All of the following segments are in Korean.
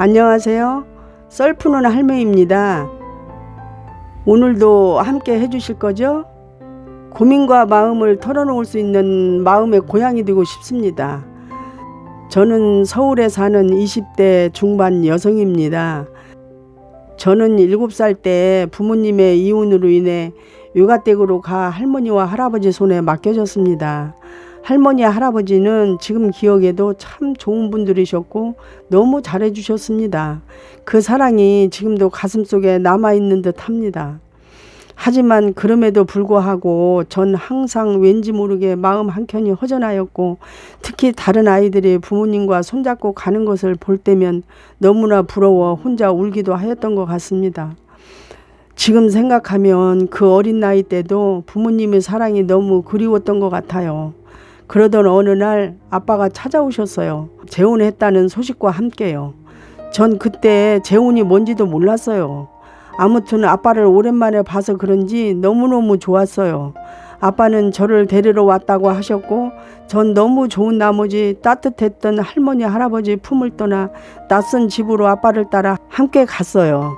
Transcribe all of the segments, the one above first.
안녕하세요. 썰푸는 할매입니다. 오늘도 함께 해주실 거죠? 고민과 마음을 털어놓을 수 있는 마음의 고향이 되고 싶습니다. 저는 서울에 사는 20대 중반 여성입니다. 저는 7살 때 부모님의 이혼으로 인해 외가댁으로 가 할머니와 할아버지 손에 맡겨졌습니다. 할머니 할아버지는 지금 기억에도 참 좋은 분들이셨고 너무 잘해주셨습니다. 그 사랑이 지금도 가슴속에 남아있는 듯 합니다. 하지만 그럼에도 불구하고 전 항상 왠지 모르게 마음 한켠이 허전하였고, 특히 다른 아이들이 부모님과 손잡고 가는 것을 볼 때면 너무나 부러워 혼자 울기도 하였던 것 같습니다. 지금 생각하면 그 어린 나이 때도 부모님의 사랑이 너무 그리웠던 것 같아요. 그러던 어느 날 아빠가 찾아오셨어요. 재혼했다는 소식과 함께요. 전 그때 재혼이 뭔지도 몰랐어요. 아무튼 아빠를 오랜만에 봐서 그런지 너무너무 좋았어요. 아빠는 저를 데리러 왔다고 하셨고, 전 너무 좋은 나머지 따뜻했던 할머니 할아버지 품을 떠나 낯선 집으로 아빠를 따라 함께 갔어요.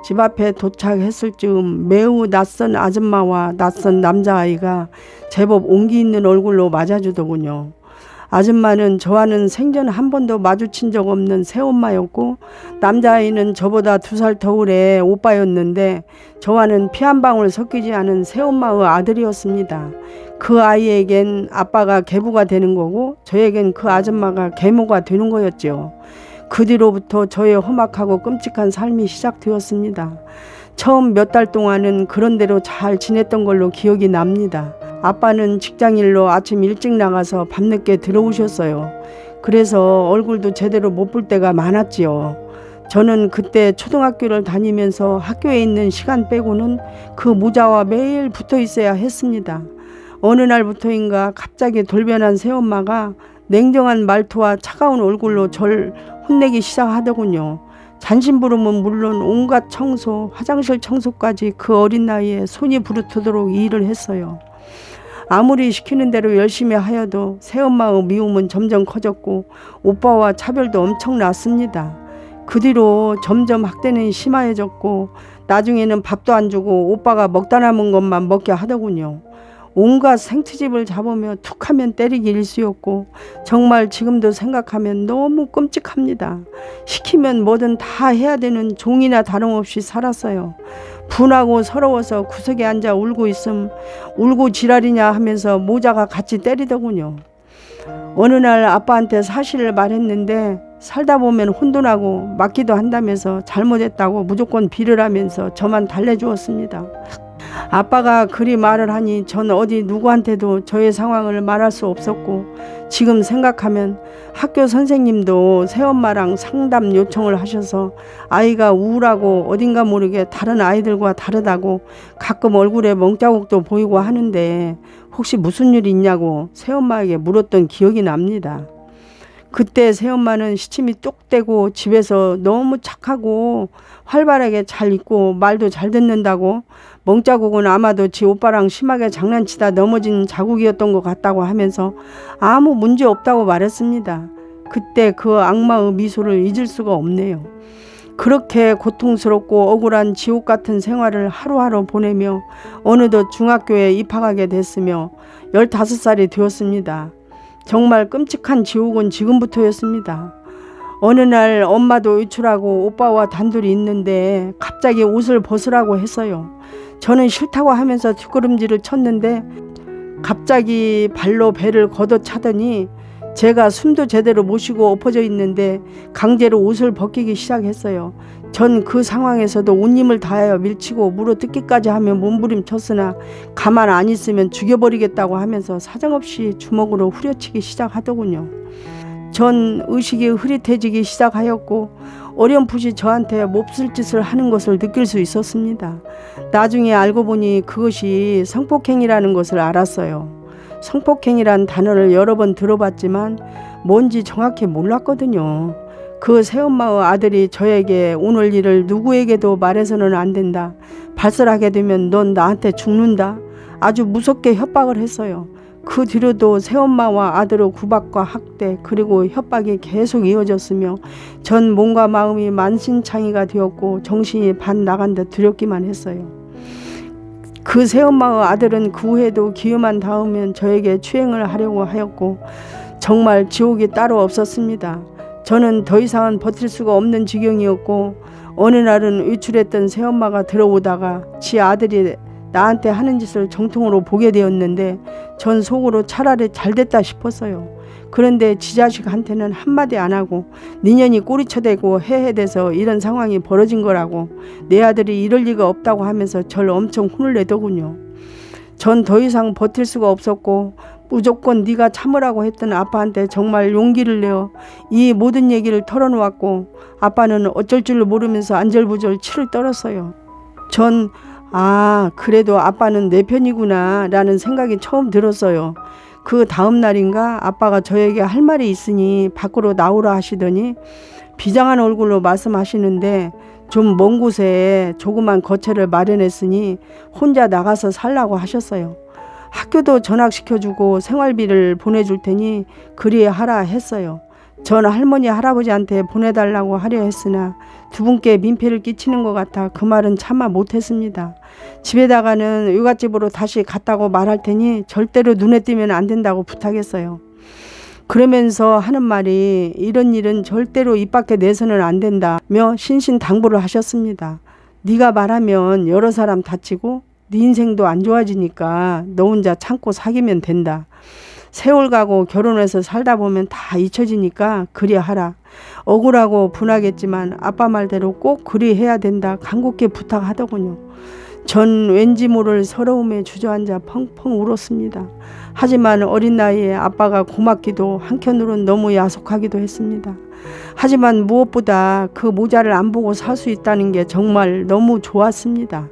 집 앞에 도착했을 즈음 매우 낯선 아줌마와 낯선 남자아이가 제법 온기 있는 얼굴로 맞아주더군요. 아줌마는 저와는 생전 한 번도 마주친 적 없는 새엄마였고, 남자아이는 저보다 2살 터울의 오빠였는데 저와는 피 한 방울 섞이지 않은 새엄마의 아들이었습니다. 그 아이에겐 아빠가 계부가 되는 거고, 저에겐 그 아줌마가 계모가 되는 거였죠. 그 뒤로부터 저의 험악하고 끔찍한 삶이 시작되었습니다. 처음 몇 달 동안은 그런 대로 잘 지냈던 걸로 기억이 납니다. 아빠는 직장일로 아침 일찍 나가서 밤늦게 들어오셨어요. 그래서 얼굴도 제대로 못 볼 때가 많았지요. 저는 그때 초등학교를 다니면서 학교에 있는 시간 빼고는 그 모자와 매일 붙어 있어야 했습니다. 어느 날부터인가 갑자기 돌변한 새엄마가 냉정한 말투와 차가운 얼굴로 절 혼내기 시작하더군요. 잔심부름은 물론 온갖 청소, 화장실 청소까지 그 어린 나이에 손이 부르트도록 일을 했어요. 아무리 시키는 대로 열심히 하여도 새엄마의 미움은 점점 커졌고 오빠와 차별도 엄청 났습니다. 그 뒤로 점점 학대는 심해졌고 나중에는 밥도 안 주고 오빠가 먹다 남은 것만 먹게 하더군요. 온갖 생트집을 잡으며 툭하면 때리기 일쑤였고 정말 지금도 생각하면 너무 끔찍합니다. 시키면 뭐든 다 해야 되는 종이나 다름없이 살았어요. 분하고 서러워서 구석에 앉아 울고 있음 울고 지랄이냐 하면서 모자가 같이 때리더군요. 어느 날 아빠한테 사실을 말했는데 살다 보면 혼돈하고 맞기도 한다면서 잘못했다고 무조건 비를 하면서 저만 달래주었습니다. 아빠가 그리 말을 하니 전 어디 누구한테도 저의 상황을 말할 수 없었고, 지금 생각하면 학교 선생님도 새엄마랑 상담 요청을 하셔서 아이가 우울하고 어딘가 모르게 다른 아이들과 다르다고 가끔 얼굴에 멍자국도 보이고 하는데 혹시 무슨 일 있냐고 새엄마에게 물었던 기억이 납니다. 그때 새엄마는 시침이 뚝 떼고 집에서 너무 착하고 활발하게 잘 있고 말도 잘 듣는다고, 멍자국은 아마도 지 오빠랑 심하게 장난치다 넘어진 자국이었던 것 같다고 하면서 아무 문제 없다고 말했습니다. 그때 그 악마의 미소를 잊을 수가 없네요. 그렇게 고통스럽고 억울한 지옥 같은 생활을 하루하루 보내며 어느덧 중학교에 입학하게 됐으며 15살이 되었습니다. 정말 끔찍한 지옥은 지금부터였습니다. 어느 날 엄마도 외출하고 오빠와 단둘이 있는데 갑자기 옷을 벗으라고 했어요. 저는 싫다고 하면서 뒷걸음질을 쳤는데 갑자기 발로 배를 걷어차더니 제가 숨도 제대로 못 쉬고 엎어져 있는데 강제로 옷을 벗기기 시작했어요. 전 그 상황에서도 온 힘을 다하여 밀치고 물어뜯기까지 하며 몸부림쳤으나 가만 안 있으면 죽여버리겠다고 하면서 사정없이 주먹으로 후려치기 시작하더군요. 전 의식이 흐릿해지기 시작하였고 어렴풋이 저한테 몹쓸 짓을 하는 것을 느낄 수 있었습니다. 나중에 알고 보니 그것이 성폭행이라는 것을 알았어요. 성폭행이란 단어를 여러 번 들어봤지만 뭔지 정확히 몰랐거든요. 그 새엄마의 아들이 저에게 오늘 일을 누구에게도 말해서는 안 된다. 발설하게 되면 넌 나한테 죽는다. 아주 무섭게 협박을 했어요. 그 뒤로도 새엄마와 아들의 구박과 학대 그리고 협박이 계속 이어졌으며 전 몸과 마음이 만신창이가 되었고 정신이 반 나간 듯 두렵기만 했어요. 그 새엄마의 아들은 그 후에도 기회만 닿으면 저에게 추행을 하려고 하였고 정말 지옥이 따로 없었습니다. 저는 더 이상은 버틸 수가 없는 지경이었고 어느 날은 외출했던 새엄마가 들어오다가 지 아들이 나한테 하는 짓을 정통으로 보게 되었는데 전 속으로 차라리 잘됐다 싶었어요. 그런데 지 자식한테는 한마디 안 하고 니년이 꼬리쳐대고 해해대서 이런 상황이 벌어진 거라고 내 아들이 이럴 리가 없다고 하면서 절 엄청 혼을 내더군요. 전 더 이상 버틸 수가 없었고 무조건 네가 참으라고 했던 아빠한테 정말 용기를 내어 이 모든 얘기를 털어놓았고 아빠는 어쩔 줄 모르면서 안절부절 치를 떨었어요. 전 그래도 아빠는 내 편이구나 라는 생각이 처음 들었어요. 그 다음 날인가 아빠가 저에게 할 말이 있으니 밖으로 나오라 하시더니 비장한 얼굴로 말씀하시는데 좀 먼 곳에 조그만 거처를 마련했으니 혼자 나가서 살라고 하셨어요. 학교도 전학시켜주고 생활비를 보내줄 테니 그리 하라 했어요. 전 할머니 할아버지한테 보내달라고 하려 했으나 두 분께 민폐를 끼치는 것 같아 그 말은 차마 못했습니다. 집에다가는 외갓집으로 다시 갔다고 말할 테니 절대로 눈에 띄면 안 된다고 부탁했어요. 그러면서 하는 말이 이런 일은 절대로 입 밖에 내서는 안 된다며 신신당부를 하셨습니다. 네가 말하면 여러 사람 다치고 네 인생도 안 좋아지니까 너 혼자 참고 사귀면 된다. 세월 가고 결혼해서 살다 보면 다 잊혀지니까 그리 하라. 억울하고 분하겠지만 아빠 말대로 꼭 그리 해야 된다 간곡히 부탁하더군요. 전 왠지 모를 서러움에 주저앉아 펑펑 울었습니다. 하지만 어린 나이에 아빠가 고맙기도 한편으론 너무 야속하기도 했습니다. 하지만 무엇보다 그 모자를 안 보고 살 수 있다는 게 정말 너무 좋았습니다.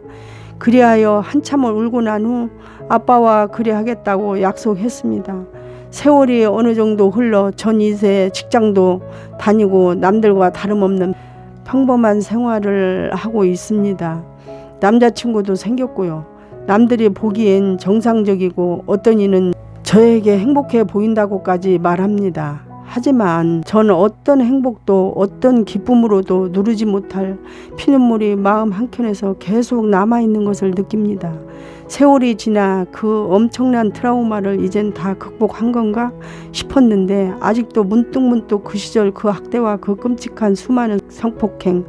그리하여 한참을 울고 난 후 아빠와 그리 하겠다고 약속했습니다. 세월이 어느 정도 흘러 전 이제 직장도 다니고 남들과 다름없는 평범한 생활을 하고 있습니다. 남자친구도 생겼고요. 남들이 보기엔 정상적이고 어떤 이는 저에게 행복해 보인다고까지 말합니다. 하지만 저는 어떤 행복도 어떤 기쁨으로도 누르지 못할 피눈물이 마음 한켠에서 계속 남아있는 것을 느낍니다. 세월이 지나 그 엄청난 트라우마를 이젠 다 극복한 건가 싶었는데 아직도 문득문득 그 시절 그 학대와 그 끔찍한 수많은 성폭행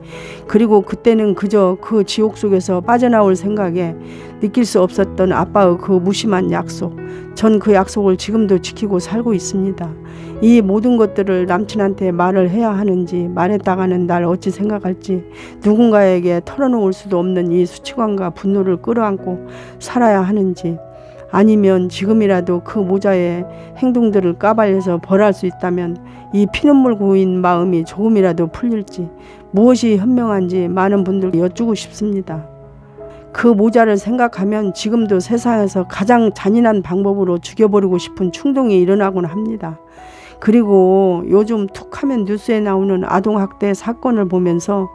그리고 그때는 그저 그 지옥 속에서 빠져나올 생각에 느낄 수 없었던 아빠의 그 무심한 약속, 전 그 약속을 지금도 지키고 살고 있습니다. 이 모든 것들을 남친한테 말을 해야 하는지 말했다가는 날 어찌 생각할지 누군가에게 털어놓을 수도 없는 이 수치감과 분노를 끌어안고 살아야 하는지 아니면 지금이라도 그 모자의 행동들을 까발려서 벌할 수 있다면 이 피눈물 고인 마음이 조금이라도 풀릴지 무엇이 현명한지 많은 분들께 여쭈고 싶습니다. 그 모자를 생각하면 지금도 세상에서 가장 잔인한 방법으로 죽여버리고 싶은 충동이 일어나곤 합니다. 그리고 요즘 툭하면 뉴스에 나오는 아동학대 사건을 보면서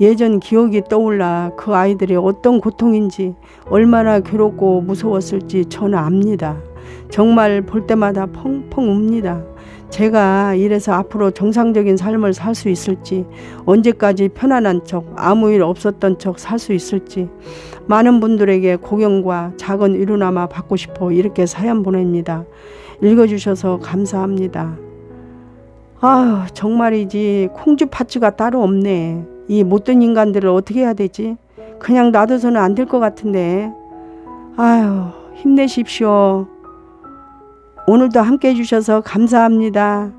예전 기억이 떠올라 그 아이들이 어떤 고통인지 얼마나 괴롭고 무서웠을지 저는 압니다. 정말 볼 때마다 펑펑 웁니다. 제가 이래서 앞으로 정상적인 삶을 살 수 있을지, 언제까지 편안한 척 아무 일 없었던 척 살 수 있을지 많은 분들에게 공경과 작은 위로나마 받고 싶어 이렇게 사연 보냅니다. 읽어주셔서 감사합니다. 정말이지 콩쥐팥쥐가 따로 없네. 이 못된 인간들을 어떻게 해야 되지? 그냥 놔둬서는 안 될 것 같은데. 힘내십시오. 오늘도 함께 해주셔서 감사합니다.